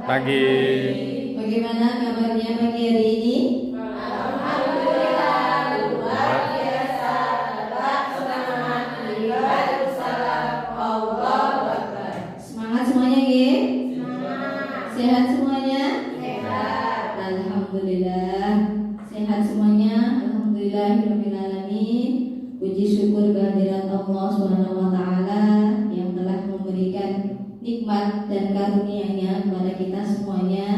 Pagi. Bagaimana kabarnya pagi hari ini? Alhamdulillah, luar biasa. Semangat ibadah salam Allahu Akbar. Semangat semuanya, Ge? Sehat semuanya? Sehat. Alhamdulillah. Sehat semuanya. Alhamdulillahirabbil alamin. Puji syukur kehadirat Allah Subhanahu wa taala yang telah memberikan nikmat dan karunia-Nya kepada kita semuanya,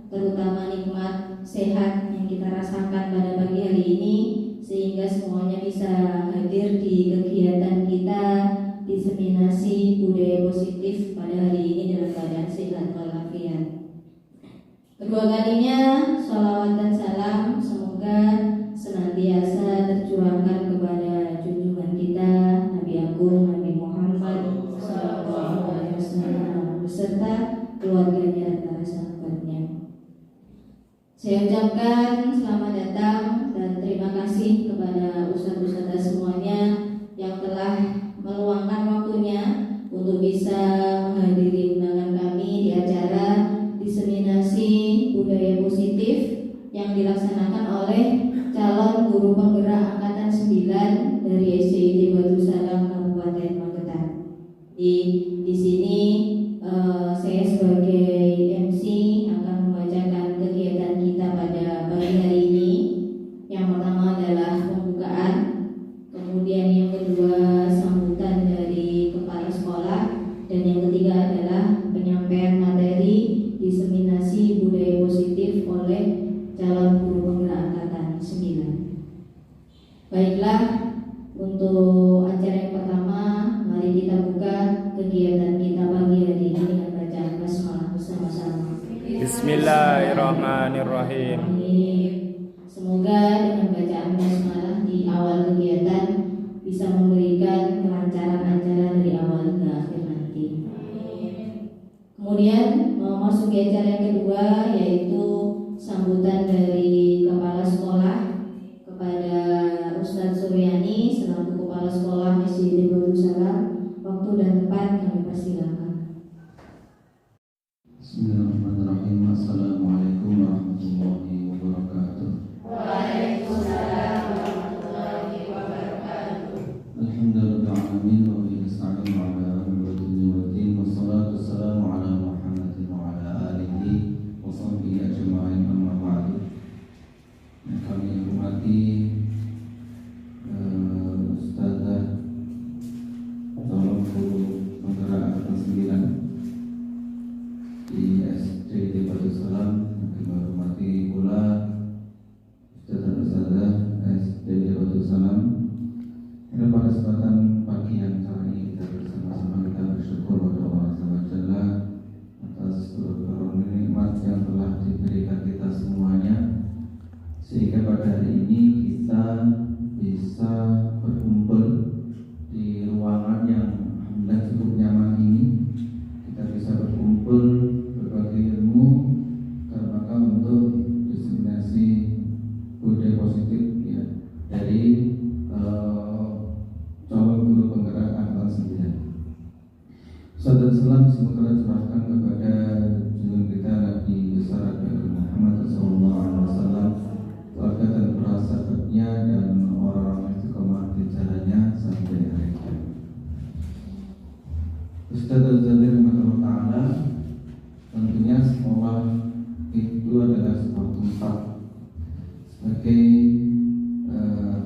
terutama nikmat sehat yang kita rasakan pada pagi hari ini, sehingga semuanya bisa hadir di kegiatan kita diseminasi budaya positif pada hari ini dalam keadaan sehat walafiat. Kedua kalinya sholawat dan salam semoga senantiasa tercurahkan kepada junjungan kita Nabi Agung Nabi Muhammad SAW beserta keluarganya dan para sahabatnya. Saya ucapkan selamat datang dan terima kasih kepada ustadz-ustadzah semuanya yang telah meluangkan waktunya untuk bisa menghadiri undangan kami di acara diseminasi budaya positif yang dilaksanakan oleh calon guru penggerak angkatan 9 dari SDIT Batu Salam Kabupaten Magetan. Di sini saya sebagai MC akan membacakan kegiatan kita pada pagi hari ini. Yang pertama adalah pembukaan, kemudian yang kedua sambutan dari kepala sekolah, dan yang ketiga adalah penyampaian materi diseminasi budaya positif oleh calon guru penggerak angkatan 9. Baiklah, untuk acara yang pertama, mari kita buka kegiatan kita pagi hari ini dengan bacaan basmalah bersama-sama. Bismillahirrahmanirrahim. Semoga dengan bacaan basmalah di awal kegiatan bisa memberikan kelancaran acara dari awal hingga akhir nanti. Kemudian memasuki acara yang kedua, yaitu sambutan dari kepala sekolah kepada Ustadz Suryani selaku kepala sekolah SDIT Batu Salam. Waktu dan tempat kami persilakan. Bismillahirrahmanirrahim. Assalamualaikum warahmatullahi wabarakatuh. Waalaikumsalam warahmatullahi wabarakatuh. Alhamdulillahirrahmanirrahim. Wa bihi nasta'in ala umuri dunya waddin. Wassalatu wassalamu ala Muhammadin wa ala alihi wa sahbihi ajma'in, amma ba'du. Yang kami hormati Ustazah calon guru penggerak angkatan 9 di SDIT Batu Salam, yang kami hormati pula Ustazah SDIT Batu Salam. Pada kesempatan pagi yang cerah ini kita bersama-sama kita bersyukur kepada Allah Azza wa Jalla atas seluruh nikmat yang telah diberikan kita semuanya, sehingga pada hari ini kita bisa berkumpul di ruangan yang alhamdulillah cukup nyaman ini. Kita bisa berkumpul berbagi ilmu karena maka untuk diseminasi budaya positif ya dari calon guru penggerak angkatan 9. Saudara salam semoga curahkan kepada junjungan kita Nabi besar Muhammad SAW, keluarga dan para sahabatnya dan orang-orang istiqomah di jalannya sampai akhir zaman. Ustadz Zalir Rahmatullah Ta'ala, tentunya sekolah itu adalah sebuah tempat sebagai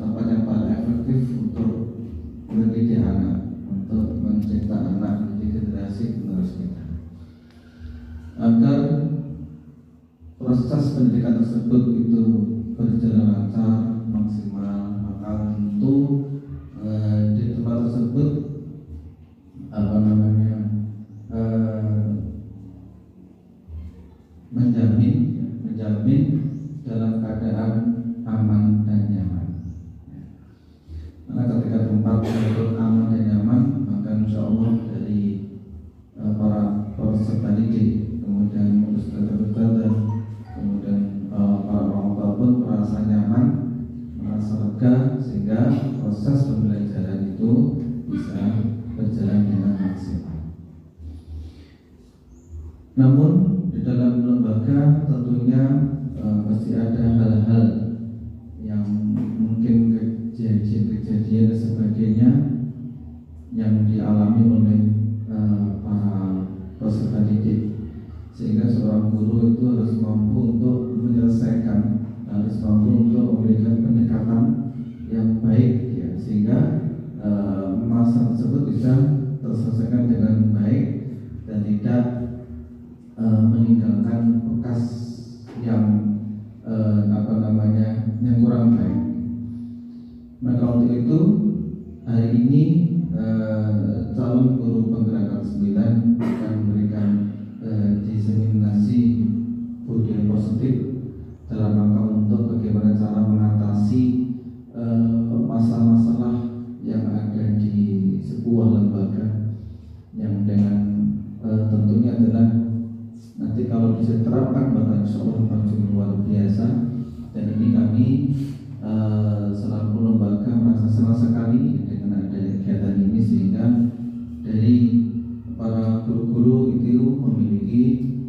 tempat yang paling efektif untuk mendidik anak, untuk mencetak anak menjadi generasi penerus kita. Agar proses pendidikan tersebut itu berjalan lancar, maksimal, maka tentu di tempat tersebut menjamin dalam keadaan aman dan nyaman. Karena ketika tempat itu aman dan nyaman, maka insya Allah dari para peserta didik, kemudian ustadz-ustadzah, kemudian para orang tua pun merasa nyaman, merasa lega, sehingga proses pembelajaran itu bisa berjalan dengan maksimal. Namun di dalam seorang guru itu harus mampu untuk menyelesaikan, harus mampu untuk memberikan pendekatan yang baik ya, sehingga masalah tersebut bisa terselesaikan dengan baik dan tidak meninggalkan bekas yang yang kurang baik. Maka untuk itu hari ini calon guru penggerak 9 akan memberikan diseminasi budaya positif dalam rangka untuk bagaimana cara mengatasi masalah-masalah yang ada di sebuah lembaga yang dengan tentunya adalah nanti kalau bisa diterapkan maka insya Allah langsung luar biasa. Dan ini kami selaku lembaga merasa senang sekali dengan adanya kegiatan ini, sehingga dari para guru-guru itu memiliki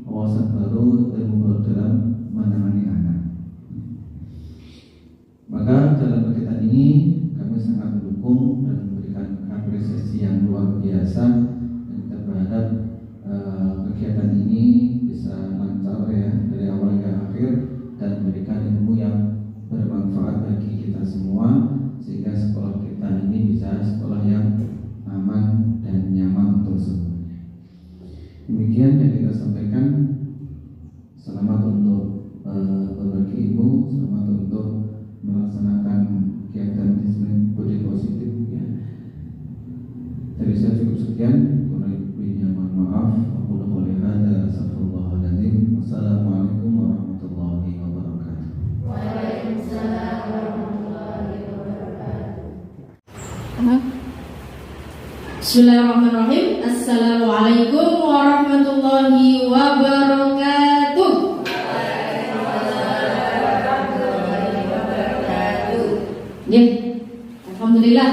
wawasan baru, ilmu baru dalam menangani anak. Maka dalam kegiatan ini kami sangat mendukung dan memberikan apresiasi yang luar biasa, dan kita berharap kegiatan ini bisa lancar ya dari awal hingga akhir dan memberikan ilmu yang bermanfaat bagi kita semua, sehingga sekolah kita ini bisa sekolah yang aman dan nyaman untuk semua. Demikian yang kita sampaikan. Selamat untuk berbagi ilmu, selamat untuk melaksanakan kegiatan disiplin budi positif ya. Dari saya cukup sekian. Kurang lebihnya mohon maaf. Aku qouli hadza astaghfirullahaladzim. Wassalamualaikum warahmatullahi wabarakatuh. Waalaikumsalam warahmatullahi wabarakatuh. Bismillahirrahmanirrahim. Assalamualaikum warahmatullahi wabarakatuh. Ya, alhamdulillah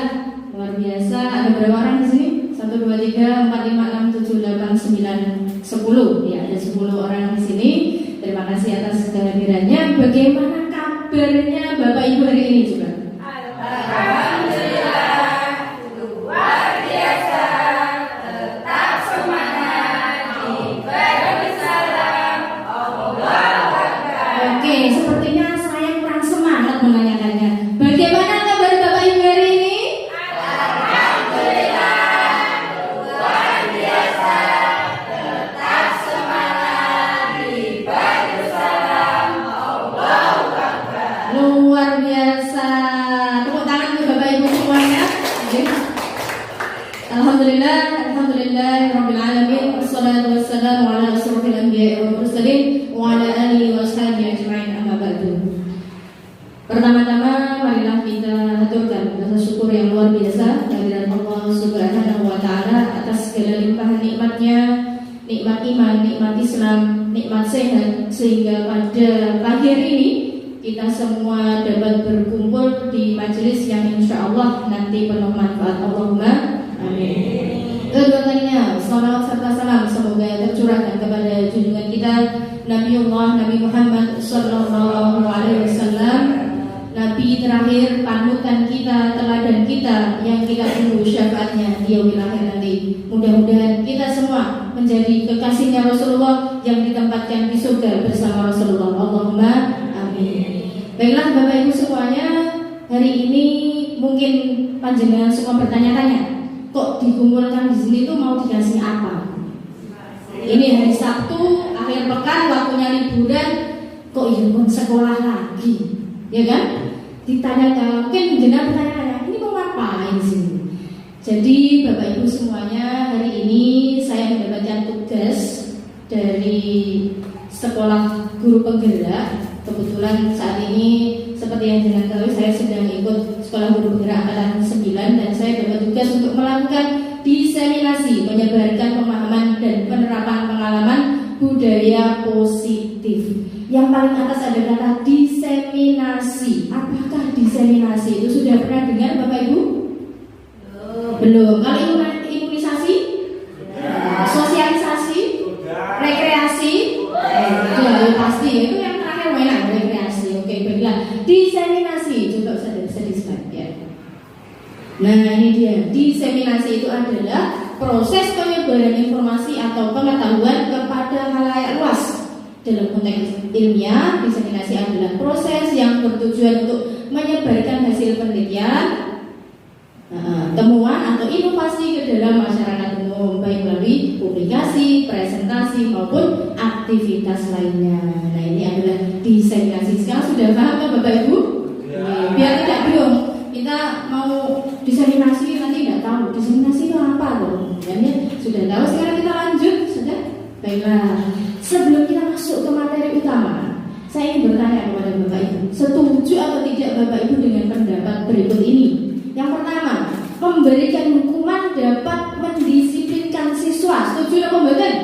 luar biasa. Ada berapa orang di sini? 1, 2, 3, 4, 5, 6, 7, 8, 9, 10. Ya, ada 10 orang di sini. Terima kasih atas kehadirannya. Bagaimana kabarnya Bapak Ibu hari ini coba? Sepertinya saya kurang semangat menanyakannya. Bagaimana kabar Bapak Ibu hari ini? Alhamdulillah, luar biasa. Tetap semangat, ibadah salam, Allahu Akbar. Luar biasa. Tepuk tangan untuk Bapak Ibu semuanya. Alhamdulillah, alhamdulillah rabbil alamin. Wassalatu wassalamu ala asyrofil anbiya'i wal mursalin wa ala alihi washabihi ajma'in. Pertama-tama marilah kita haturkan rasa syukur yang luar biasa kehadirat Allah Subhanahu wa taala atas segala limpahan nikmatnya, nikmat iman, nikmat Islam, nikmat sehat, sehingga pada pagi hari ini kita semua dapat berkumpul di majelis yang insya Allah nanti penuh manfaat. Allahumma amin. Kedua kalinya salawat serta salam semoga tercurahkan kepada junjungan kita Nabiullah Nabi Muhammad sallallahu alaihi wasallam, Nabi terakhir, panutan kita, teladan kita yang kita tunggu syafaatnya di yaumil akhir nanti. Mudah-mudahan kita semua menjadi kekasihnya Rasulullah yang ditempatkan di surga bersama Rasulullah. Allahumma amin. Baiklah Bapak Ibu semuanya, hari ini mungkin panjenengan semua bertanya-tanya, kok dikumpulkan di sini tuh mau dikasih apa? Ini hari Sabtu, akhir pekan, waktunya liburan, kok ingin sekolah lagi, ya kan? Ditanyakan, mungkin jenengan bertanya, ini mau ngapain sih? Jadi Bapak Ibu semuanya, hari ini saya mendapatkan tugas dari sekolah guru penggerak. Kebetulan saat ini seperti yang jenengan tahu, saya sedang ikut sekolah guru penggerak angkatan 9 dan saya dapat tugas untuk melakukan diseminasi, menyebarkan pemahaman dan penerapan pengalaman budaya positif. Yang paling atas ada kata diseminasi. Apakah diseminasi itu sudah pernah dengar Bapak Ibu? Belum. Kalau imunisasi? Sosialisasi? Rekreasi? Itu pasti. Itu yang terakhir mainan rekreasi. Oke, baiklah. Diseminasi. Coba bisa di-slide ya. Nah, ini dia. Diseminasi itu adalah proses penyebaran informasi atau pengetahuan kepada khalayak luas Dalam konteks ilmiah, diseminasi adalah proses yang bertujuan untuk menyebarkan hasil penelitian, temuan atau inovasi ke dalam masyarakat umum, baik melalui publikasi, presentasi maupun aktivitas lainnya. Nah, ini adalah diseminasi. Sekarang sudah paham kan Bapak Ibu? Biar tidak bingung. Kita mau diseminasi nanti tidak tahu diseminasi itu apa loh. Sudah tahu. Sekarang kita lanjut, sudah? Baiklah. Sebelum kita masuk ke materi utama, saya ingin bertanya kepada Bapak Ibu, setuju atau tidak Bapak Ibu dengan pendapat berikut ini? Yang pertama, memberikan hukuman dapat mendisiplinkan siswa. Setuju atau tidak?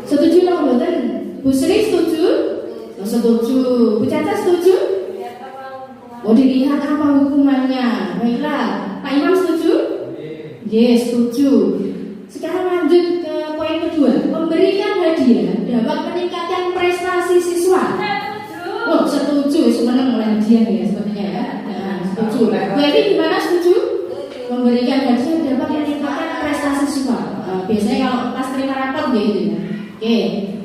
Setuju atau tidak? Bu Sri setuju? Oh, setuju. Bu Caca setuju? Oh, dilihat apa hukumannya. Baiklah, Pak Imam setuju? Yes, setuju. Sekarang lanjut ke poin kedua, memberikan hadiah dapat meningkatkan prestasi siswa. Oh, setuju, senang oleh hadiah ya sepertinya ya. Nah, setuju. Berarti gimana setuju? Memberikan hadiah dapat meningkatkan prestasi siswa. Biasanya kalau pas terima rapot gitu ya. Oke.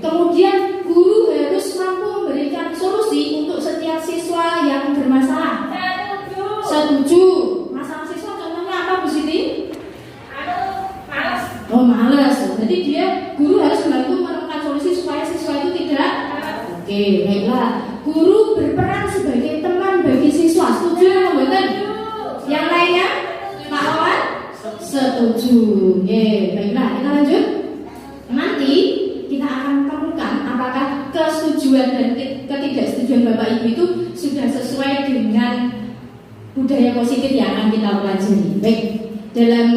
Kemudian guru harus mampu memberikan solusi untuk setiap siswa yang bermasalah. Setuju. Masalah siswa contohnya apa Bu Siti? Oh, malas. Jadi guru harus membantu menemukan solusi supaya siswa itu tidak. Oke, baiklah. Guru berperan sebagai teman bagi siswa. Setuju atau tidak? Yang lainnya? Pak Awan? Setuju. Oke, baiklah. Kita lanjut. Nanti kita akan temukan apakah kesetujuan dan ketidaksetujuan Bapak Ibu itu sudah sesuai dengan budaya positif yang akan kita pelajari. Baik, dalam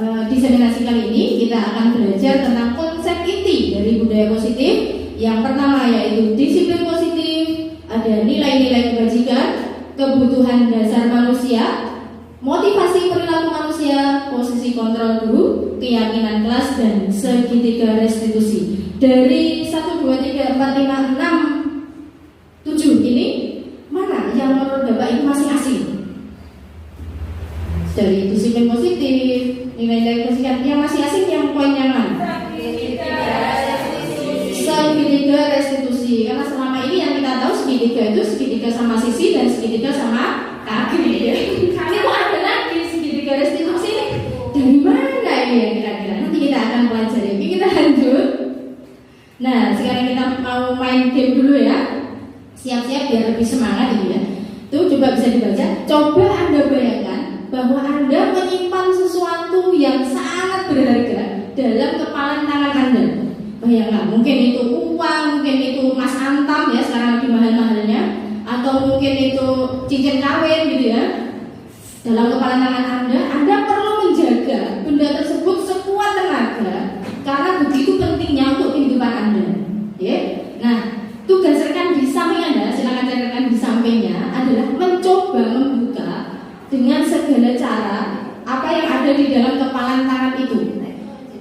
diseminasi kali ini kita akan belajar tentang konsep inti dari budaya positif. Yang pertama yaitu disiplin positif, ada nilai-nilai kebajikan, kebutuhan dasar manusia, motivasi perilaku manusia, posisi kontrol guru, keyakinan kelas, dan segitiga restitusi. Dari 1, 2, 3, 4, 5, 6, 7 ini mana yang menurut Bapak itu masih asing? Dari disiplin positif, nilai-nilai kebajikan yang masih asing, yang poin yang mana? Segitiga restitusi. Karena selama ini yang kita tahu segitiga itu segitiga sama sisi dan segitiga sama kaki. Ini kok ada lagi segitiga restitusi ini? Dari mana ini ya kira-kira? Nanti kita akan pelajari. Oke, kita lanjut. Nah, sekarang kita mau main game dulu ya. Siap-siap biar lebih semangat ini ya. Tuh coba bisa dibaca. Coba Anda bayangkan bahwa Anda menyimpan sesuatu yang sangat berharga dalam kepalan tangan Anda. Bayangkan, mungkin itu uang, mungkin itu emas antam ya, sekarang lagi mahal-mahalnya, atau mungkin itu cincin kawin gitu ya. Dalam kepalan tangan Anda perlu menjaga benda tersebut sekuat tenaga karena begitu pentingnya untuk kehidupan Anda. Ya. Nah, tugas rekan di samping Anda, silakan rekan di sampingnya adalah mencoba membuka dengan segala cara apa yang ada di dalam kepalan tangan itu.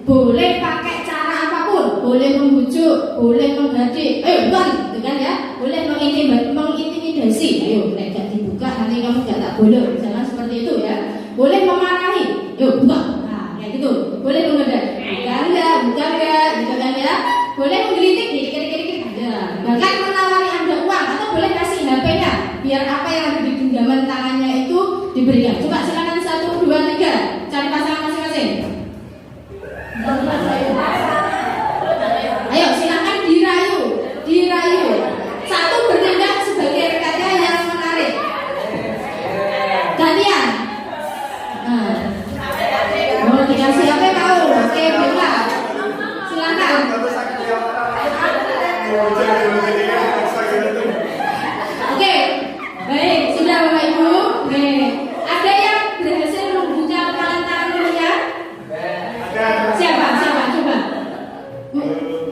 Boleh pakai cara apapun, boleh membujuk, boleh menggadik, bukan, dengan ya, boleh mengintimidasi. Ayo, tidak dibuka nanti kamu tak boleh, jangan seperti itu ya. Boleh memarahi, yuk buka, nah kayak gitu. Boleh menggedek, bukan enggak, gitu kan ya. Boleh menggelitik, dikit-dikit ada. Bahkan menawari Anda uang atau boleh kasih HP-nya, biar apa yang ada di genggaman tangannya itu diberikan. Coba silakan 1, 2, 3, cari pasangan masing-masing. Ayo silakan dirayu. Satu bertindak sebagai rekannya yang menarik. Gantian. Mau dikasih apa kau? Oke, baiklah. Silakan. Oke, baik. Sudah Bapak Ibu. Ada yang berhasil membuka kepalan tangannya? Siapa? Coba.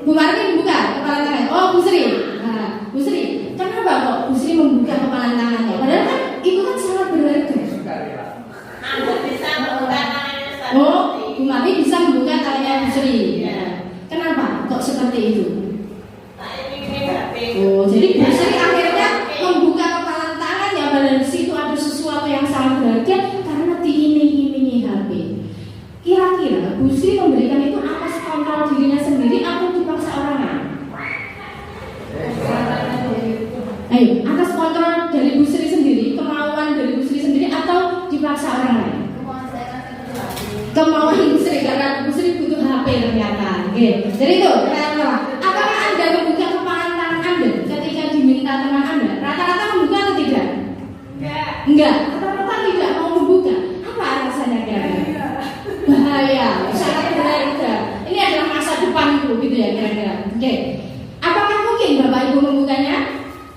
Bu Martin buka kepala tangan. Oh, Bu Sri. Nah, Bu Sri, kenapa kok Bu Sri membuka kepala tangannya? Padahal kan itu kan sangat berharga. Oh, Bu Martin bisa membuka tangannya Bu Sri. Kenapa? Kok seperti itu? Oh, jadi Bu Sri akhirnya membuka kepala tangannya padahal di situ ada sesuatu yang sangat berharga karena diiming-imingi HP. Kira-kira Bu Sri memberikan itu atas kontrol dirinya sendiri kemauan Bu Sri, karena Bu Sri butuh HP ternyata. Oke. Jadi itu pertanyaan, apakah Anda membuka kepalan tangan Anda ketika diminta teman Anda? Rata-rata membuka atau tidak? Enggak. Rata-rata tidak mau membuka. Apa alasannya kira-kira? Bahaya, sangat berbahaya. Ini adalah masa depanku gitu ya kira-kira. Oke. Apakah mungkin Bapak Ibu membukanya?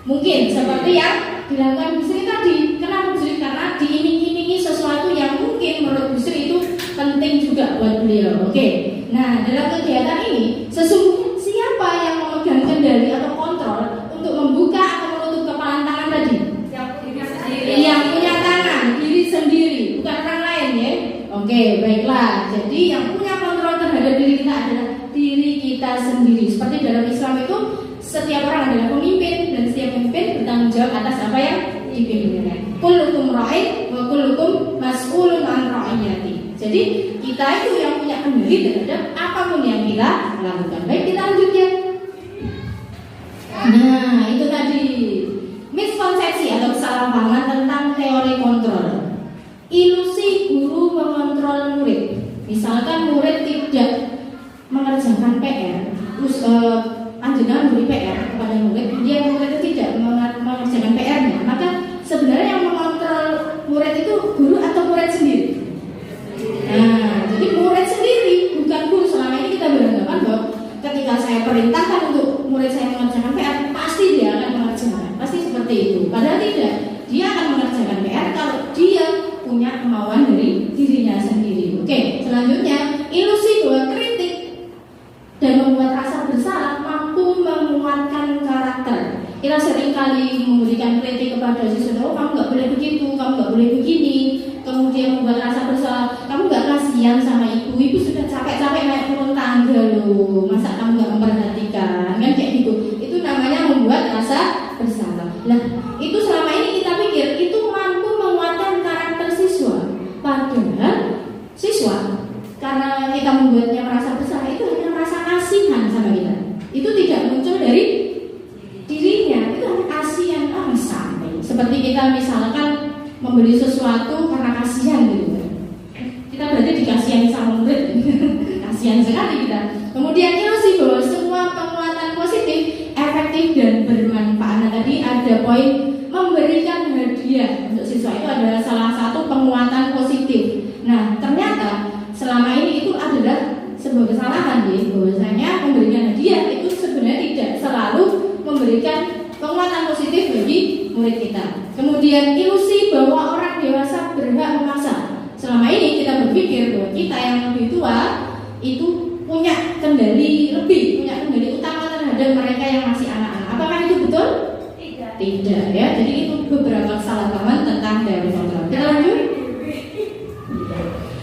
Mungkin seperti yang dilakukan Bu Sri tadi. Kenapa Bu Sri? Karena diiming-imingi sesuatu yang mungkin menurut Bu Sri itu penting juga buat beliau. Oke. Nah, dalam kegiatan ini sesungguhnya siapa yang memegang kendali atau kontrol untuk membuka atau menutup kepalan tangan tadi? Yang punya tangan, diri sendiri, bukan orang lain ya. Oke, baiklah. Jadi yang punya kontrol terhadap diri kita adalah diri kita sendiri. Seperti dalam Islam itu setiap orang adalah pemimpin dan setiap pemimpin bertanggung jawab atas apa yang dipimpinnya. Kullukum ra'in wa kullukum mas'ulun an ra'iyati. Jadi kita itu yang punya kendali terhadap apapun yang kita lakukan. Baik, kita lanjut ya. Nah, itu tadi miskonsepsi atau kesalahpahaman tentang teori kontrol. Ilusi guru mengontrol murid. Misalkan murid tidak mengerjakan PR, terus anjuran beri PR kepada murid, dia murid itu tidak mengerjakan PR-nya, maka sebenarnya yang mengontrol murid itu guru atau murid sendiri? Nah, jadi murid sendiri, bukan guru. Selama ini kita beranggapan bahwa ketika saya perintahkan untuk murid saya mengerjakan PR, pasti dia akan mengerjakan, pasti seperti itu. Padahal tidak, dia akan mengerjakan PR kalau dia punya kemauan dari dirinya sendiri. Oke, selanjutnya ilusi bahwa kritik dan membuat rasa bersalah mampu menguatkan karakter. Kita sering kali memberikan kritik kepada siswa, oh kamu nggak boleh begitu, kamu nggak boleh begini, kemudian membuat rasa bersalah, kamu nggak kasihan sama ibu sudah capek-capek naik turun tangga loh, masa kamu nggak memperhatikan, kan kayak gitu. Itu namanya membuat rasa bersalah. Nah, itu selama ini kita pikir itu mampu menguatkan karakter siswa, padahal siswa karena kita membuatnya merasa bersalah itu hanya merasa kasihan sama kita. Itu tidak muncul dari dirinya, itu hanya kasihan sampai. Seperti kita misalkan membeli sesuatu karena kasihan gitu. Kita berarti dikasihani sama murid. Kasihan sekali kita. Kemudian ilusi bahwa semua penguatan positif, efektif dan bermanfaat. Nah, tadi ada poin memberikan hadiah untuk siswa itu adalah salah satu penguatan positif. Nah, ternyata selama ini itu adalah sebuah kesalahan ya, bahwasanya memberikan hadiah itu sebenarnya tidak selalu memberikan penguatan positif bagi murid kita. Kemudian ilusi bahwa orang dewasa berhak memaksa. Selama ini kita berpikir bahwa kita yang lebih tua itu punya kendali lebih, punya kendali utama terhadap mereka yang masih anak-anak. Apakah itu betul? Tidak ya. Jadi itu beberapa kesalahpahaman tentang teori kontrol. Kita lanjut.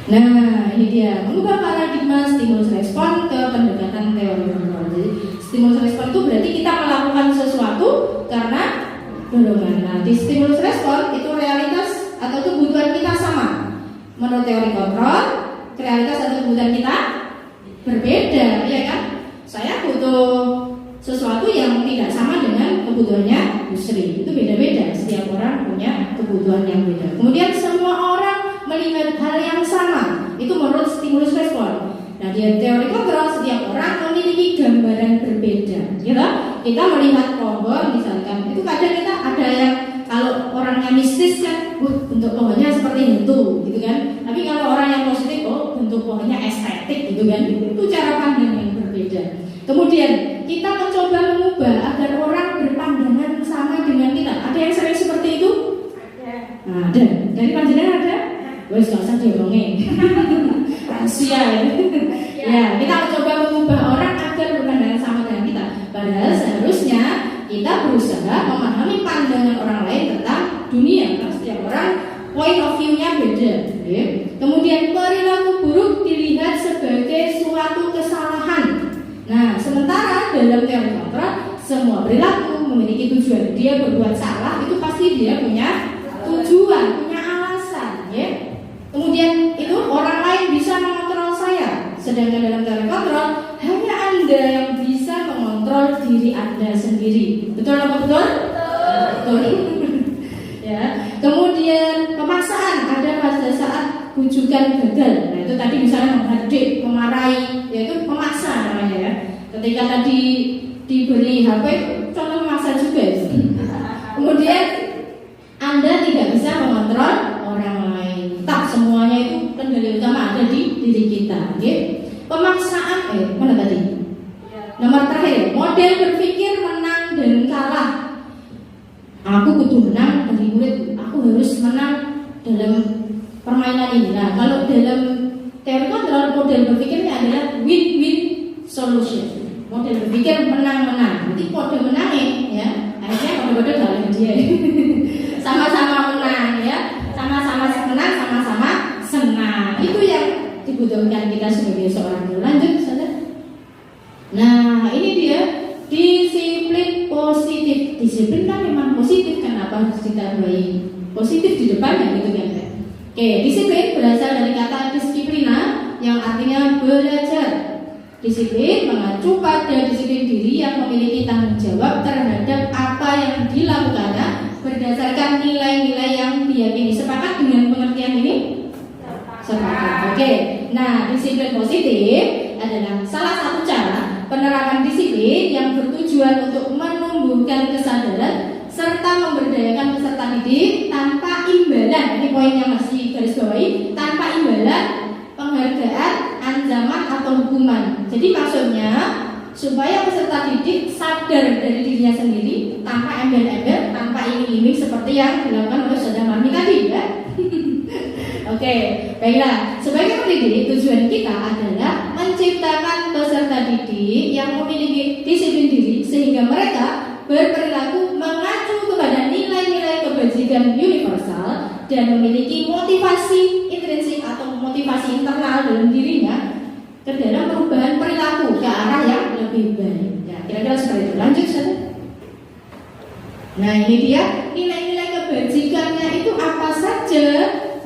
Nah, ini dia mengubah paradigma stimulus respon ke pendekatan teori kontrol. Jadi stimulus respon itu berarti kita melakukan sesuatu karena dorongan. Nah, di stimulus respon itu realitas atau kebutuhan kita sama. Menurut teori kontrol, realitas atau kebutuhan kita berbeda, ya kan? Saya butuh sesuatu yang tidak sama dengan kebutuhannya Bu Sri. Itu beda-beda. Setiap orang punya kebutuhan yang beda. Kemudian semua orang melihat hal yang sama. Itu menurut stimulus respon. Nah, di teori kontrol setiap orang memiliki gambaran berbeda. Ya, kita melihat pohon misalkan, itu kadang kita ada yang kalau orangnya mistis kan, bentuk pohonnya seperti hantu, gitu kan. Tapi kalau orang yang positif, bentuk pohonnya estetik, gitu kan. Itu cara pandang yang berbeda. Kemudian kita mencoba mengubah agar orang berpandangan sama dengan kita. Ada yang sering seperti itu? Nah, ada. Dari panjenengan ada? Wes gak usah diomongin. Rahasia ya. Kita mencoba mengubah orang agar berpandangan sama dengan kita. Padahal seharusnya kita berusaha memahami pandangan orang lain tentang dunia. Karena setiap orang point of view-nya beda. Ya. Kemudian perilaku buruk dilihat sebagai suatu kesalahan. Nah, sementara dalam teori kontrol semua perilaku memiliki tujuan. Dia berbuat salah itu pasti dia punya tujuan, punya alasan, ya. Kemudian itu orang lain bisa mengontrol saya. Sedangkan dalam teori kontrol hanya Anda yang bisa mengontrol diri Anda sendiri. Betul apa betul? Betul. Ya. Kemudian pemaksaan ada pada saat bujukan gagal. Nah itu tadi misalnya menghardik, memarahi, yaitu memaksa namanya ya. Ketika tadi diberi HP, contoh memaksa juga ya. Kemudian Anda tidak bisa mengontrol orang lain. Tak semuanya itu kendali utama ada di diri kita. Okay? Pemaksaan, mana tadi? Nomor terakhir, model berpikir menang dan kalah. Aku kudu menang dari murid, aku harus menang dalam permainan ini. Nah, kalau dalam teori kontrol model berpikirnya adalah win-win solution. Model berpikir menang-menang. Nanti kode menangnya, ya. Akhirnya kode-kode dalam dia. Sama-sama menang, ya. Sama-sama menang, sama-sama senang. Itu yang dibutuhkan kita sebagai seorang guru. Lanjut, saudara. Nah, ini dia disiplin positif. Disiplin kan memang positif, kenapa harus ditambahi positif di depannya gitu kan? Oke, disiplin berasal dari kata disiplina yang artinya belajar. Disiplin mengacu pada disiplin diri yang memiliki tanggung jawab terhadap apa yang dilakukannya berdasarkan nilai-nilai yang diyakini. Sepakat dengan pengertian ini? Sepakat. Oke. Nah, disiplin positif adalah salah satu cara penerapan disiplin yang bertujuan untuk menumbuhkan kesadaran serta memberdayakan peserta didik tanpa imbalan. Ini poin yang masih garis bawahi, tanpa imbalan, penghargaan, ancaman atau hukuman. Jadi maksudnya supaya peserta didik sadar dari dirinya sendiri tanpa embel-embel, tanpa iming-iming seperti yang dilakukan oleh saudara Marmi tadi ya. Oke, baiklah. Sebagai pendidik, tujuan kita adalah menciptakan peserta didik yang memiliki disiplin diri sehingga mereka berperilaku mengacu kepada nilai-nilai kebajikan universal dan memiliki motivasi intrinsik atau motivasi internal dalam dirinya ke dalam perubahan perilaku ke arah yang lebih baik. Ya, kira-kira seperti itu. Lanjut, saudara. Nah, ini dia nilai-nilai kebajikannya itu apa saja?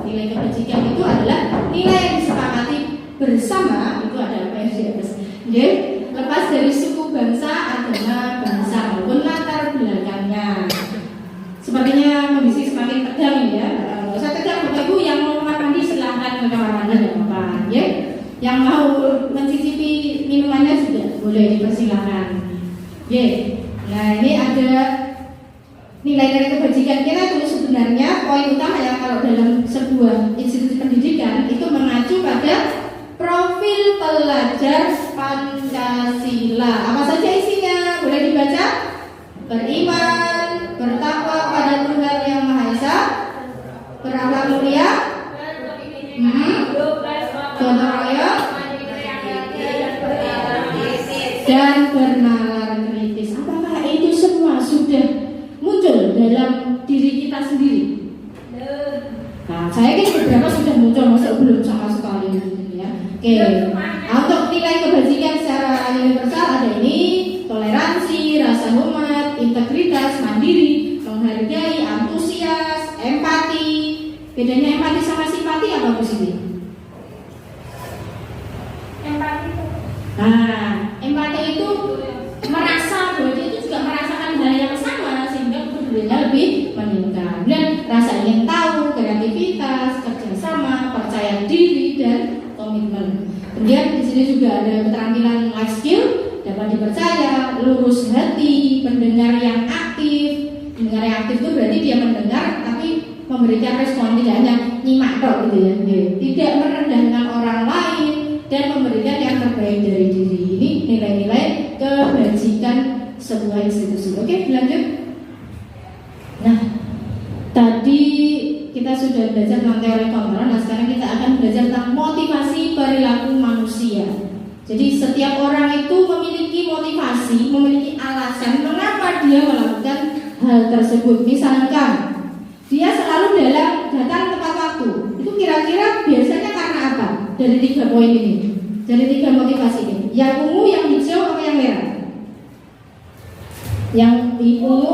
Nilai kebajikan itu adalah nilai yang disepakati bersama. Itu ada apa yang di atas. Ya, lepas dari suku, bangsa, agama, bangsa maupun latar belakangnya. Sepertinya kondisi semakin tegang ya. Nggak usah tegang, Bapak Ibu yang mau kamar mandi silahkan ke kamar mandi ya Bapak. Ya, yang mau mencicipi minumannya juga boleh dipersilakan. Ya, nah ini ada nilai-nilai kebajikan kita itu sebenarnya poin utama ya kalau dalam sebuah institusi pendidikan itu mengacu pada profil pelajar Pancasila. Apa saja isinya? Boleh dibaca? Beriman, bertakwa pada Tuhan Yang Maha Esa, berakhlak mulia, gotong royong, dan bernalar kritis. Apakah itu semua sudah muncul dalam diri kita sendiri? Nah, saya yakin beberapa sudah muncul, masa belum sama sekali ya. Oke. Nah, untuk nilai kebajikan secara universal ada ini: toleransi, rasa hormat, integritas, mandiri, menghargai, antusias, empati. Bedanya empati sama simpati apa positif? Empati itu. Nah, empati itu merasa bahwa dia itu juga merasakan hal yang sama sehingga kepeduliannya lebih meningkat. Dan rasa ingin tahu, kreativitas, kerjasama, percaya diri dan komitmen. Kemudian di sini juga ada keterampilan life skill, dapat dipercaya, lurus hati, pendengar yang aktif. Pendengar yang aktif itu berarti dia mendengar tapi memberikan respon, tidak hanya nyimak tok gitu ya. Tidak merendahkan orang lain dan memberikan yang terbaik dari diri. Ini nilai-nilai kebajikan sebuah institusi. Oke, lanjut. Nah, tadi kita sudah belajar tentang teori kontrol. Nah, sekarang kita akan belajar tentang motivasi perilaku manusia. Jadi setiap orang itu memiliki motivasi, memiliki alasan mengapa dia melakukan hal tersebut. Misalkan dia selalu datang tepat waktu. Itu kira-kira biasanya karena apa? Dari 3 poin ini, dari 3 motivasi ini. Yang ungu, yang hijau, atau yang merah? Yang ungu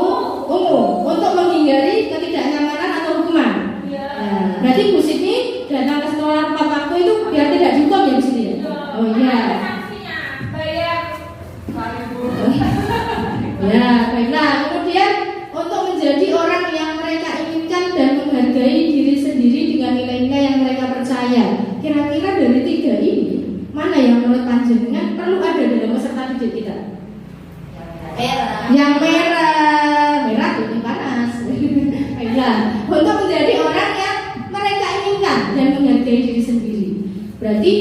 untuk menghindari ketidaknyamanan atau hukuman. Nah, berarti Bu Siti datang ke sekolah tepat waktu itu biar tidak dihukum ya Bu Siti ya? Oh iya. Ya, baiklah. Kemudian untuk menjadi orang yang mereka inginkan dan menghargai diri sendiri dengan nilai-nilai yang mereka percaya. Berarti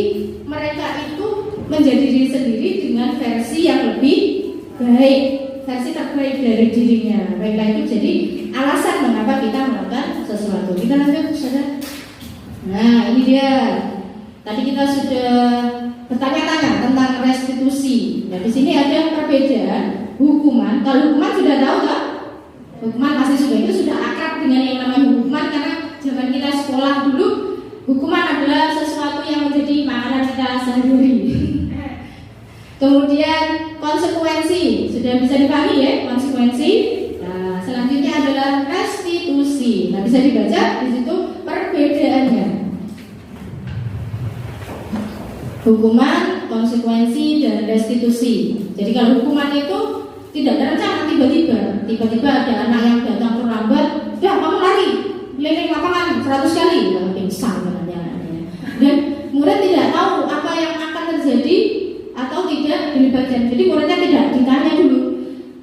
mereka itu menjadi diri sendiri dengan versi yang lebih baik, versi terbaik dari dirinya. Mereka itu jadi alasan mengapa kita melakukan sesuatu. Kita lanjut, saudara. Nah, ini dia. Tadi kita sudah bertanya-tanya tentang restitusi. Nah, di sini ada perbedaan hukuman. Kalau hukuman sudah tahu kan? Hukuman mahasiswa itu sudah akrab dengan yang namanya hukuman, karena zaman kita sekolah dulu hukuman adalah sesuatu yang menjadi makanan kita sehari-hari. Kemudian konsekuensi sudah bisa dipahami ya, konsekuensi. Nah, selanjutnya adalah restitusi. Nah, bisa dibaca di situ perbedaannya. Hukuman, konsekuensi, dan restitusi. Jadi kalau hukuman itu tidak terencana, tiba-tiba ada anak yang datang terlambat, ya kamu lari keliling lapangan 100 kali, ya, pingsan anaknya. Dan murid tidak tahu apa yang akan terjadi atau tidak dilibatkan. Jadi muridnya tidak ditanya dulu.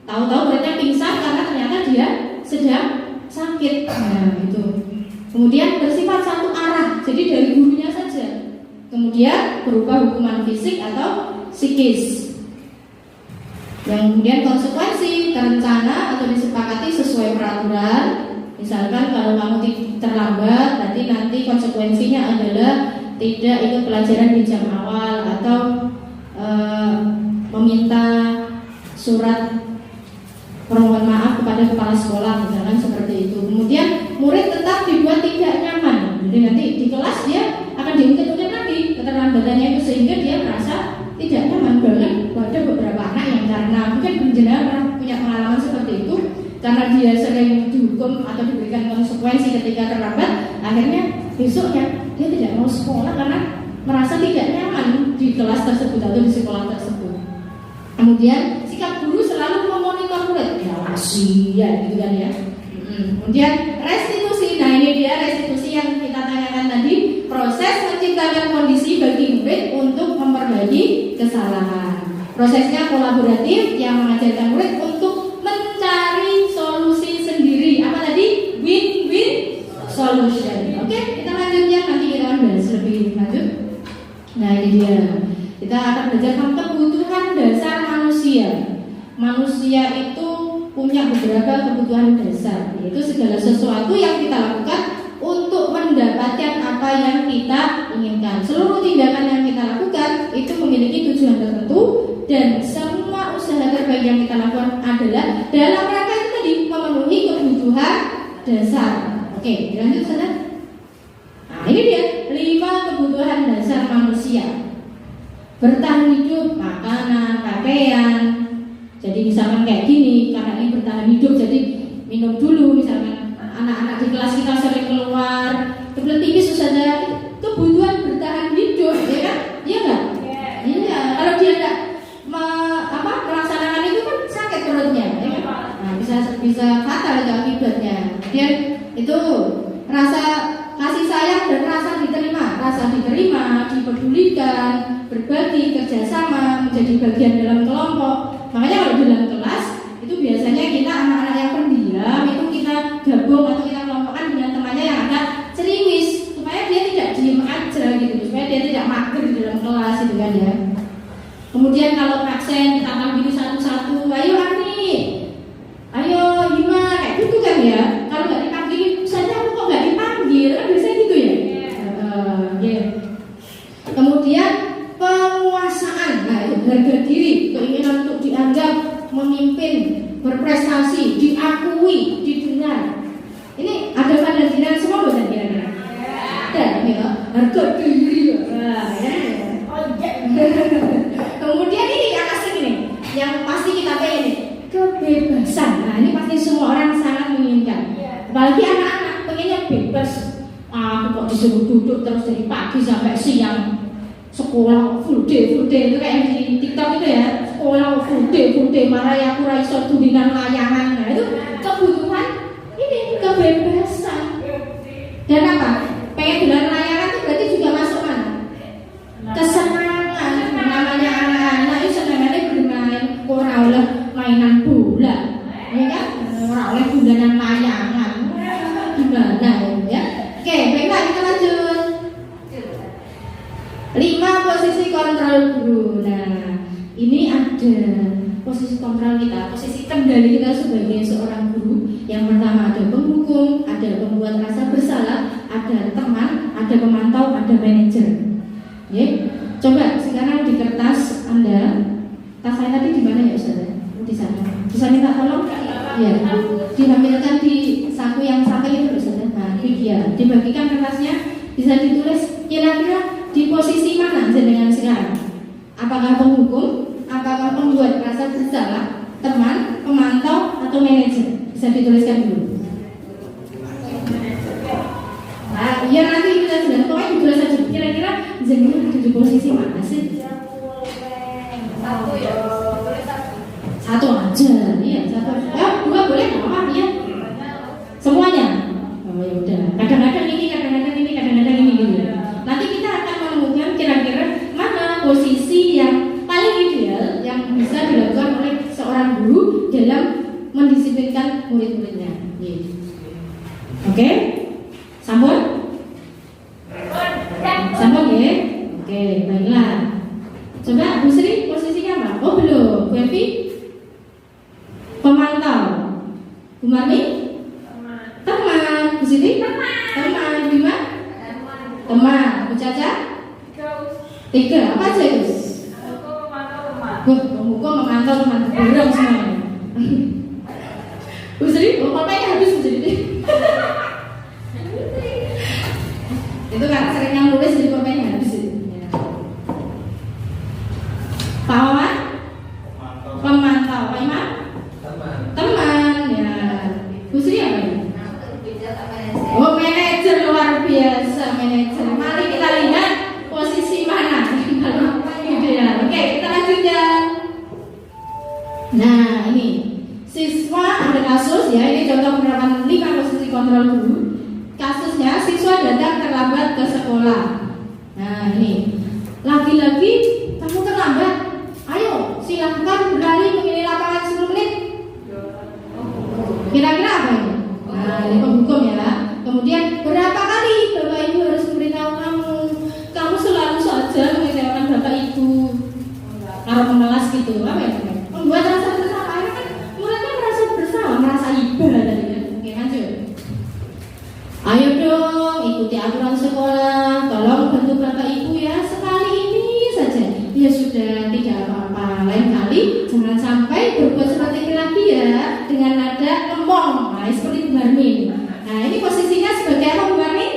Tahu-tahu muridnya pingsan karena ternyata dia sedang sakit. Nah, itu. Kemudian bersifat satu arah, jadi dari gurunya saja. Kemudian berupa hukuman fisik atau psikis. Yang kemudian konsekuensi terencana atau disepakati sesuai peraturan. Misalkan kalau kamu terlambat, nanti konsekuensinya adalah tidak ikut pelajaran di jam awal atau meminta surat permohonan maaf kepada kepala sekolah, misalkan seperti itu. Kemudian murid tetap dibuat tidak nyaman. Jadi nanti di kelas dia akan diungkit-ungkit lagi keterlambatannya itu, sehingga dia merasa tidak nyaman. Bahkan ada beberapa anak yang karena mungkin penjenengan punya pengalaman seperti itu, karena dia sering dihukum atau diberikan konsekuensi ketika terlambat, akhirnya besoknya dia tidak mau sekolah karena merasa tidak nyaman di kelas tersebut atau di sekolah tersebut. Kemudian sikap guru selalu memonitor murid, diawasi ya gitu kan ya. Kemudian restitusi. Nah, ini dia restitusi yang kita tanyakan tadi, proses menciptakan kondisi bagi murid untuk memperbaiki kesalahan. Prosesnya kolaboratif yang mengajarkan murid untuk mencari solusi sendiri. Apa tadi? Win-win solution. Oke, kita lanjutnya, nanti kita akan bahas lebih lanjut. Nah, ini dia. Kita akan belajar tentang kebutuhan dasar manusia. Manusia itu punya beberapa kebutuhan dasar, yaitu segala sesuatu yang kita lakukan untuk mendapatkan apa yang kita inginkan. Seluruh tindakan yang kita lakukan itu memiliki tujuan tertentu, dan semua usaha terbaik yang kita lakukan adalah dalam rangka itu tadi, memenuhi kebutuhan dasar. Oke, lanjut sana. Nah, ini dia 5 kebutuhan dasar manusia. Bertahan hidup, makanan, pakaian. Jadi misalkan kayak gini, karena ini bertahan hidup, jadi minum dulu. Misalkan anak-anak di kelas kita sering keluar, kebelet tipis saja, kebutuhan bertahan hidup, ya kan? Iya nggak? Iya. Kalau dia nggak melaksanakan itu kan sakit perutnya, ya kan? Nah, bisa fatal itu akibatnya. Kemudian itu rasa kasih sayang dan rasa diterima, dipedulikan, berbagi, kerjasama, menjadi bagian dalam kelompok. Makanya kalau dalam kelas itu biasanya kita anak-anak yang pendiam itu kita gabung atau kita kelompokkan dengan temannya yang agak ceriwis, supaya dia tidak diem aja gitu, supaya dia tidak mager di dalam kelas gitu kan ya. Kemudian kalau absen kita panggil satu-satu, ayo Ani, ayo Hima, kayak gitu kan ya. Kalau nggak dipanggil saja, aku kok nggak dipanggil, kan biasanya gitu ya. Kemudian penguasaan, nah itu harga diri, keinginan untuk dianggap memimpin, berprestasi, diakui, didengar. Ini ada pada diri semua bukan kira-kira? Ada ya, harga diri. Nah, ya. Kemudian ini yang asing nih, yang pasti kita pengen nih, kebebasan. Nah, ini pasti semua orang sangat menginginkan. Apalagi anak-anak pengennya bebas. Aku kok disuruh duduk terus dari pagi sampai siang. Sekolah full day itu kayak di TikTok itu ya, sekolah full day marah ya aku raiso tulinan layangan. Nah, itu kebutuhan ini kebebasan. Dan apa? Pengen tulinan layangan itu berarti juga masuk mana? Kesenangan. Namanya anak-anak itu senangannya bermain, ora oleh mainan bola, ya kan? Ora oleh bulanan layangan. Gimana ya? Oke, baiklah kita lanjut. 5 posisi kontrol guru. Nah, ini ada posisi kontrol kita, posisi kendali kita sebagai seorang guru. Yang pertama ada penghukum, ada pembuat rasa bersalah, ada teman, ada pemantau, ada manajer. Ya, coba sekarang di kertas Anda, tas saya tadi di mana ya Ustaz? Di sana. Bisa minta tolong? Ya, diambilkan di saku yang sampai itu Ustaz. Nah, ini dia. Dibagikan kertasnya, bisa ditulis kira-kira di posisi mana jenengan sekarang? Apakah penghukum? Apakah pembuat rasa bersalah, teman, pemantau, atau manajer? Bisa dituliskan dulu. Nah, ya nanti kita sudah pokoknya ditulis saja. Kira-kira jenengan ada di posisi mana sih? Satu ya. Satu aja, iya satu. Dua boleh nggak apa-apa ya? Semuanya. Oh ya udah. Kadang-kadang ini, kadang-kadang ini, kadang-kadang ini gitu. Nanti kita akan menemukan kira-kira mana posisi yang paling ideal yang bisa dilakukan oleh seorang guru dalam mendisiplinkan murid-muridnya. Oke? Sambung? Sambung ya? Oke, baiklah. Coba Bu Sri posisinya apa? Oh belum, Bu Evi? Pemantau. Bu Marni? Teman. Bu Siti? Teman. Bima? Teman. Bu Caca? 3. Apa aja itu? Pemukul, memantau, teman. Burung semuanya. Bu Sri? Oh, pokoknya habis Bu Sri. Itu karena sering yang nulis jadi pokoknya habis. Pak Wawan? Pemantau. Pak Iman? Teman. Ya. Bu Sri apa ini? Oh, manajer, luar biasa manajer. Mari kita lihat posisi mana ideal. Oke, kita lanjutkan. Nah, ini siswa ada kasus ya. Ini contoh penerapan 5 posisi kontrol guru. Kasusnya siswa datang terlambat ke sekolah. Nah, ini lagi-lagi kamu terlambat. Ayo, silahkan berlari memilih lapangan 10 menit. Kira-kira apa ini? Nah, ini penghukum ya. Kemudian berapa kali Bapak Ibu harus memberitahu kamu? Kamu selalu saja mengecewakan Bapak Ibu. Kalau memelas gitu, apa ya? Membuat rasa bersalah. Akhirnya kan muridnya merasa bersalah, merasa iba tadi kan. Oke, lanjut. Ayo dong, ikuti aturan sekolah. Tolong bantu Bapak Ibu ya, sekali ini saja. Ya sudah, tidak apa-apa. Lain kali jangan sampai berbuat seperti ini lagi ya, dengan nada ngomong. Nah, seperti Bu Marni. Nah, ini posisinya sebagai apa Bu Marni?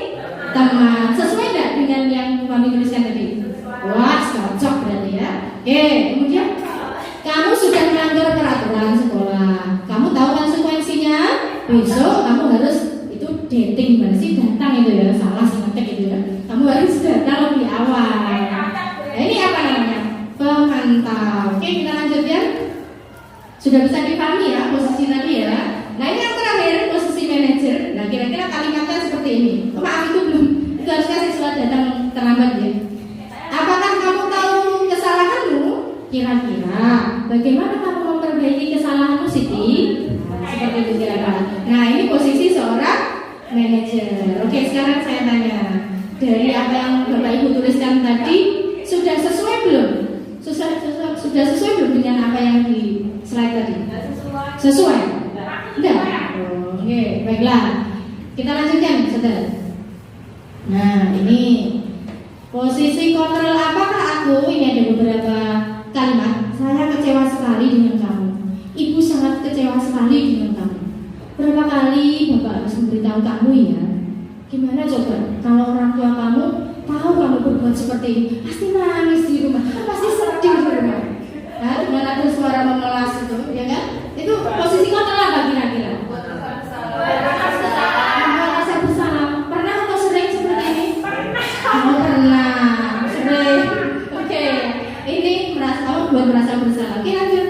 Teman. Sesuai tidak dengan yang Bu Marni tuliskan tadi? Wah, cocok berarti ya. Oke, kemudian kamu sudah melanggar peraturan sekolah. Kamu tahu konsekuensinya? Besok kamu harus itu dating gimana sih, datang itu ya, salah sih ngetik itu ya. Kamu harus datang lebih awal. Nah, ini apa namanya? Pemantau. Oke, kita lanjut ya. Sudah bisa dipahami ya posisi tadi ya. Nah, ini yang terakhir posisi manajer. Nah, kira-kira kalimatnya seperti ini. Oh, maaf itu belum. Itu harusnya siswa datang terlambat ya. Apakah kamu tahu kesalahanmu? Kira-kira bagaimana kamu memperbaiki kesalahanmu, Siti? Nah, seperti itu kira-kira. Nah, ini posisi seorang manajer. Oke, sekarang saya tanya, dari apa yang Bapak Ibu tuliskan tadi sudah sesuai belum? Sudah sesuai belum dengan apa yang di slide tadi? Sesuai? Enggak? Oke, baiklah. Kita lanjutkan, saudara. Nah, ini posisi kontrol. Apakah aku? Ini ada beberapa kalimat. Saya kecewa sekali dengan kamu. Ibu sangat kecewa sekali dengan kamu. Berapa kali Bapak harus memberitahu kamu ya? Gimana coba kalau orang tua kamu tahu kamu berbuat seperti ini? Pasti nangis di rumah, pasti sedih di rumah. Nah, dengan ada suara memelas itu, ya kan? Itu posisi kontrol apa kira-kira? Rasa bersalah. Pernah atau sering seperti ini? Oh, pernah. Sering. Oke. Ini merasa bersalah. Oke, lanjut.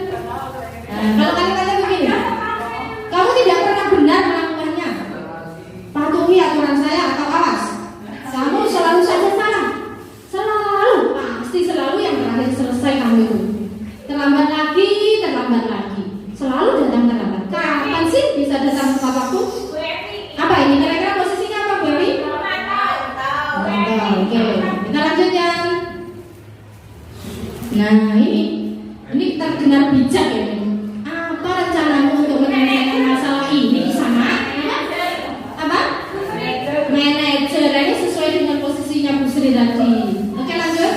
Nah, kalau kalimatnya begini, kamu tidak pernah benar melakukannya. Patuhi aturan saya atau awas. Kamu selalu saja salah. Selalu, pasti selalu yang terakhir selesai kamu itu. Terlambat lagi. Selalu datang terlambat. Kapan sih bisa datang tepat waktu? Apa ini? Kira-kira posisinya apa, Bu Evi? Oke, kita lanjutkan. Nah ini terdengar bijak ya. Apa rencanamu untuk menyelesaikan masalah ini di sana? Apa? Manajer. Ini sesuai dengan posisinya Bu Sri tadi. Oke lanjut.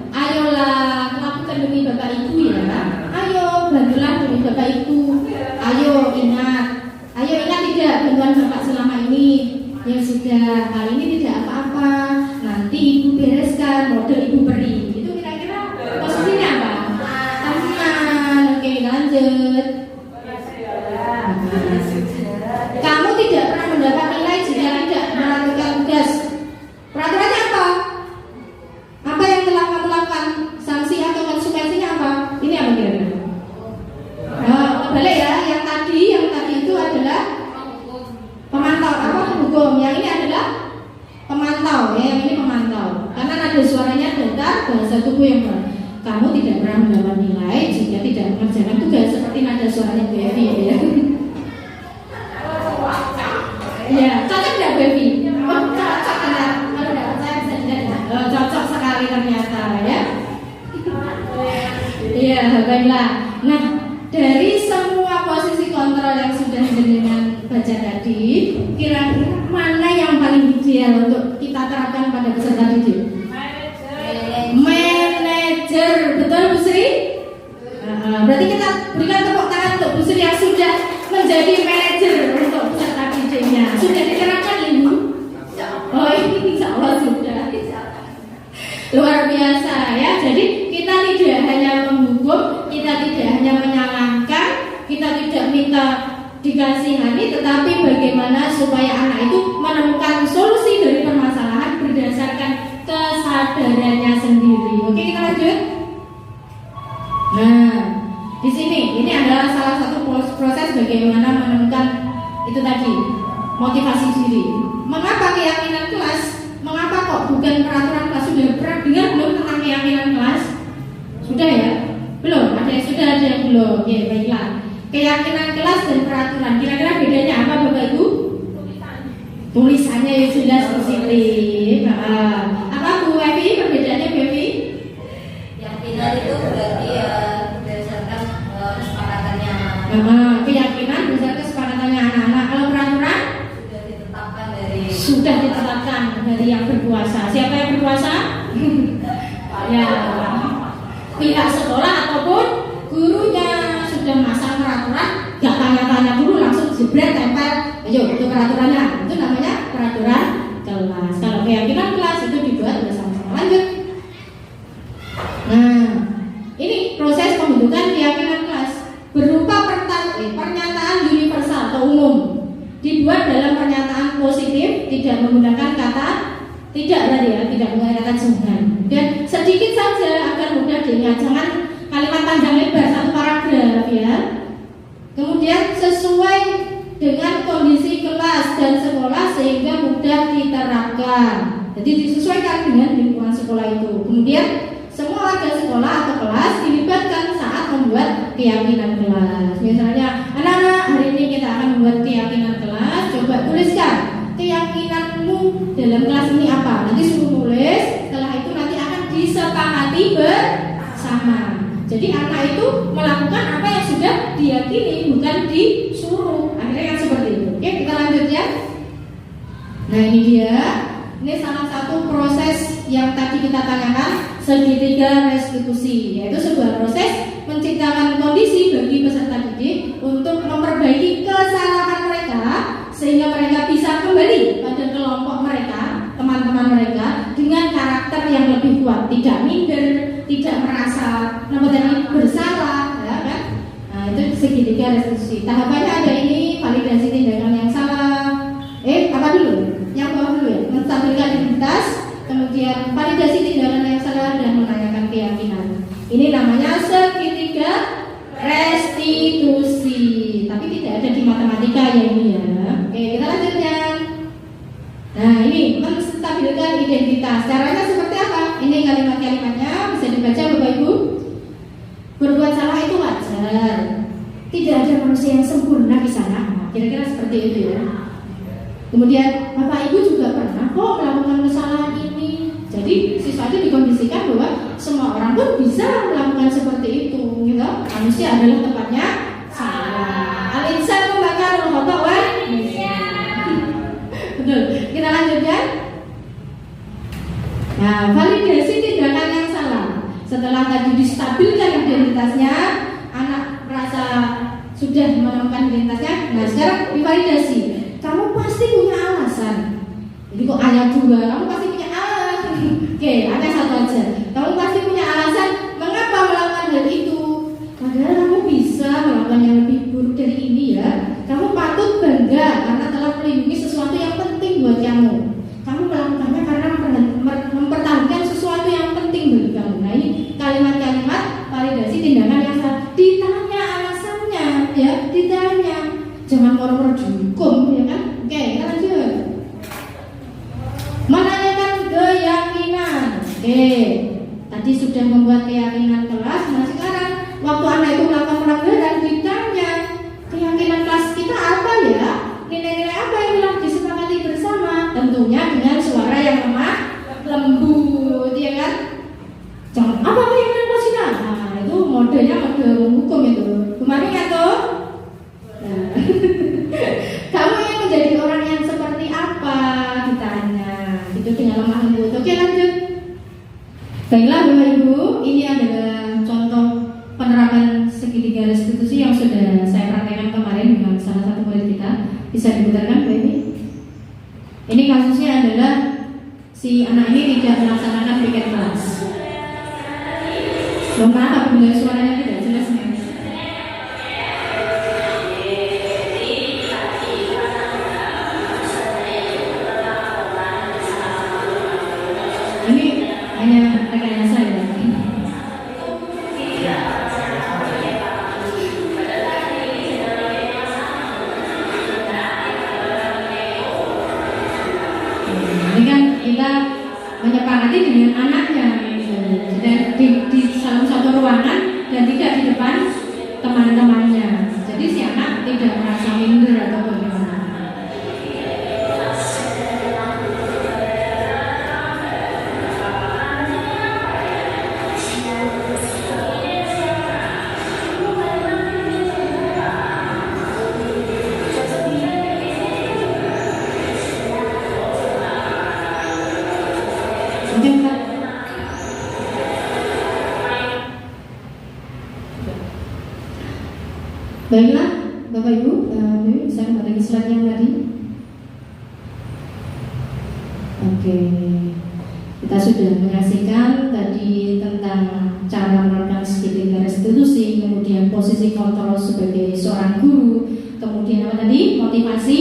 Ayolah lakukan demi Bapak Ibu ya. Ayo bantulah demi Bapak Ibu. Ayo ingat tidak bantuan Bapak selama ini. Ya sudah, kali ini tidak apa-apa. Nanti Ibu bereskan, model Ibu beri. Itu kira-kira posisinya apa? Teman. Oke lanjut. Kamu tidak pernah mendapat nilai jika tidak melakukan tugas. Peraturannya apa? Apa yang telah kamu lakukan? Sanksi atau konsekuensinya apa? Ini apa kira-kira? Balik ya, yang tadi itu adalah pemantau, apa penghukum. Yang ini adalah pemantau ya, yang ini pemantau. Karena nada suaranya datar, bahasa tubuh yang kamu tidak pernah mendapat nilai jika tidak mengerjakan tugas, seperti nada suaranya Bu Evi ya. Ya, cocok tidak Bu Evi? Oh, cocok benar. Kalau tidak percaya bisa dilihat ya. Cocok sekali ternyata ya. Iya, baiklah. Nah, dari semua posisi kontrol yang sudah dengan baca tadi, kira-kira mana yang paling ideal untuk kita terapkan pada peserta didik? Manajer, betul Bu Sri? Berarti kita berikan tepuk tangan untuk Bu Sri yang sudah menjadi manajer untuk peserta didiknya. Sudah diterapkan Ibu? Oh ini insya Allah sudah. Luar biasa ya. Jadi kita tidak hanya menghukum, kita tidak hanya menyalahkan, kita tidak minta dikasihani, tetapi bagaimana supaya anak itu menemukan solusi dari permasalahan berdasarkan kesadarannya sendiri. Oke, kita lanjut. Nah, di sini ini adalah salah satu proses bagaimana menemukan itu tadi, motivasi diri. Mengapa keyakinan kelas? Mengapa kok bukan peraturan kelas? Sudah pernah dengar belum tentang keyakinan kelas? Sudah ya? Belum? Ada yang sudah, ada yang belum. Ya, baiklah. Keyakinan kelas dan peraturan, kira-kira bedanya apa Bapak Ibu? Tulisannya ya jelas positif. Apa Bu Evi? Perbedaannya Bu Evi? Keyakinan itu berarti ya berdasarkan kesepakatannya. Keyakinan berdasarkan kesepakatannya anak-anak. Kalau peraturan? Sudah ditetapkan dari yang berkuasa. Siapa yang berkuasa? Ya, pihak sekolah ataupun gurunya. Sudah masang peraturan, gak tanya-tanya dulu, langsung jebret tempel. Ayo, itu peraturannya. Itu namanya peraturan kelas. Kalau keyakinan kelas itu dibuat bersama-sama. Lanjut. Nah, ini proses pembentukan keyakinan kelas berupa pernyataan universal atau umum, dibuat dalam pernyataan positif, tidak menggunakan kata tidak tadi ya, tidak menggunakan kata jangan, dan sedikit saja agar mudah diingat. Jangan kalimat panjang lebar, satu paragraf ya. Kemudian sesuai dengan kondisi kelas dan sekolah sehingga mudah diterapkan. Jadi disesuaikan dengan lingkungan sekolah itu. Kemudian semua warga sekolah atau kelas dilibatkan saat membuat keyakinan kelas. Misalnya, anak-anak, hari ini kita akan membuat keyakinan kelas. Coba tuliskan keyakinanmu dalam kelas ini apa. Nanti suruh nulis. Setelah itu nanti akan disepakati bersama. Jadi anak itu melakukan apa yang sudah diyakini, bukan disuruh. Akhirnya yang seperti itu. Oke, kita lanjut ya. Nah ini dia. Ini salah satu proses yang tadi kita tanyakan, segitiga restitusi, yaitu sebuah proses menciptakan kondisi bagi peserta didik untuk memperbaiki kesalahan mereka sehingga mereka bisa kembali pada kelompok mereka, teman-teman mereka dengan karakter yang lebih kuat, tidak minder, tidak merasa bersalah, ya kan? Nah itu segitiga restitusi. Tahapannya ada ini, validasi tindakan yang salah. Apa dulu? Yang bawah dulu ya, menstabilkan identitas, kemudian validasi tindakan yang salah dan menanyakan keyakinan. Ini namanya segitiga restitusi. Tapi tidak ada di matematika ya ini ya. Oke, kita lanjutkan. Nah ini menstabilkan identitas. Caranya seperti apa? Ini kalimat-kalimatnya bisa dibaca Bapak Ibu. Berbuat salah itu wajar. Tidak ada manusia yang sempurna di sana. Kira-kira seperti itu ya. Kemudian Bapak Ibu juga pernah kok melakukan kesalahan ini. Jadi siswa itu dikondisikan bahwa semua orang pun bisa melakukan seperti itu, gitu. Manusia adalah tempatnya salah. Al-insan membakar khata' wa betul. Kita lanjutkan. Nah, validasi tindakan yang salah. Setelah tadi distabilkan identitasnya, anak merasa sudah menemukan identitasnya. Nah, sekarang divalidasi. Kamu pasti punya alasan. Jadi kok ayat 2, kamu pasti punya alasan. Oke, ada satu aja. Kamu pasti punya alasan mengapa melakukan hal itu. Padahal kamu bisa melakukan yang lebih buruk dari ini ya. Kamu patut bangga karena telah melindungi sesuatu yang penting buat kamu. Kamu melakukannya karena mempertahankan sesuatu yang penting bagi kamu. Nah, ini kalimat-kalimat validasi tindakan yang salah. Ditanya alasannya, ya, ditanya. Jangan moro-moro dihukum, ya kan? Oke, kita lanjut. Menanyakan keyakinan. Oke, tadi sudah membuat keyakinan kelas. Nah, sekarang waktu anak itu melakukan pelanggaran, ditanya keyakinan kelas kita apa ya? Nilai-nilai apa yang telah disepakati bersama? Tentunya dengan suara yang lemah, lembut, ya kan? Jangan apa keyakinan kelas kita? Nah, itu modenya mode menghukum itu. Kemarin ya tuh. Nah. Kamu yang menjadi orang yang seperti apa? Ditanya. Itu dengan lemah lembut. Oke, lanjut. Baiklah Bapak Ibu, ini adalah contoh penerapan segitiga restitusi yang sudah saya praktekkan kemarin dengan salah satu murid kita. Bisa diputarkan Bapak Ibu? Ini kasusnya adalah si anak ini tidak melaksanakan piket kelas. Mohon maaf apabila suaranya tidak jelas. Ini hanya rekayasa ya. Ini kan kita menyepakati dengan anaknya, dan di salah satu ruangan dan tidak di depan teman-temannya. Jadi si anak tidak merasa minder atau bagaimana. Baiklah, Bapak Ibu, bisa kembali ke slide yang tadi. Oke, kita sudah menyaksikan tadi tentang cara melakukan segitiga restitusi, kemudian posisi kontrol sebagai seorang guru, kemudian apa tadi? Motivasi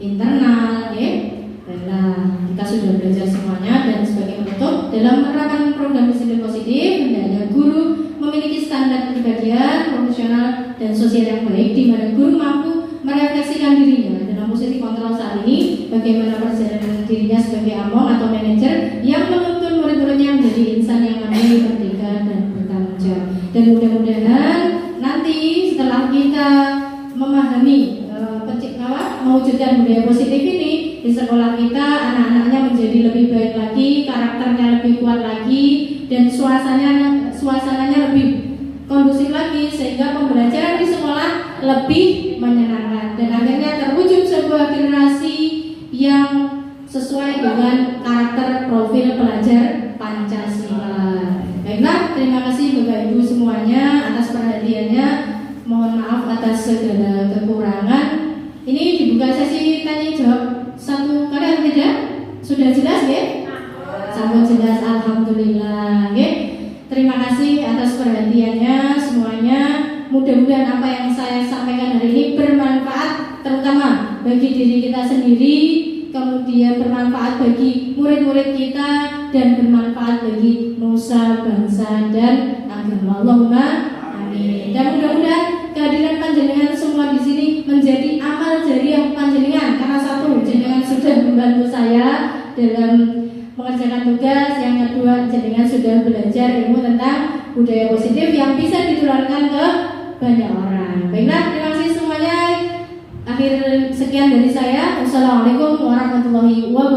internal, ya. Baiklah, kita sudah belajar semuanya dan sebagai penutup dalam menerapkan program disiplin positif, hendaknya guru memiliki standar kepribadian, profesional dan sosial yang baik, di mana guru mampu merefleksikan dirinya dalam posisi kontrol saat ini, bagaimana perjalanan dirinya sebagai among atau manajer yang menuntun murid-muridnya menjadi insan yang mandiri, merdeka dan bertanggung jawab. Dan mudah-mudahan nanti setelah kita memahami mewujudkan budaya positif ini di sekolah kita, anak-anaknya menjadi lebih baik lagi, karakternya lebih kuat lagi, dan suasananya lebih kondusif lagi, sehingga pembelajaran di sekolah lebih menyenangkan dan akhirnya terwujud sebuah generasi yang sesuai dengan karakter profil pelajar Pancasila. Baiklah, terima kasih Bapak Ibu semuanya atas perhatiannya. Mohon maaf atas segala kekurangan. Ini dibuka sesi tanya jawab satu kali atau tidak? Sudah jelas ya? Sangat jelas, alhamdulillah. Ya. Terima kasih atas perhatiannya semuanya. Mudah-mudahan apa yang saya sampaikan hari ini bermanfaat, terutama bagi diri kita sendiri, kemudian bermanfaat bagi murid-murid kita, dan bermanfaat bagi nusa, bangsa, dan agama. Allahumma amin. Dan mudah-mudahan kehadiran panjenengan semua di sini menjadi amal jariah panjenengan, karena satu, jenengan sudah membantu saya dalam mengerjakan tugas, yang kedua jenengan sudah belajar ilmu tentang budaya positif yang bisa ditularkan ke banyak orang. Baiklah, terima kasih semuanya. Akhir sekian dari saya. Wassalamualaikum warahmatullahi wabarakatuh.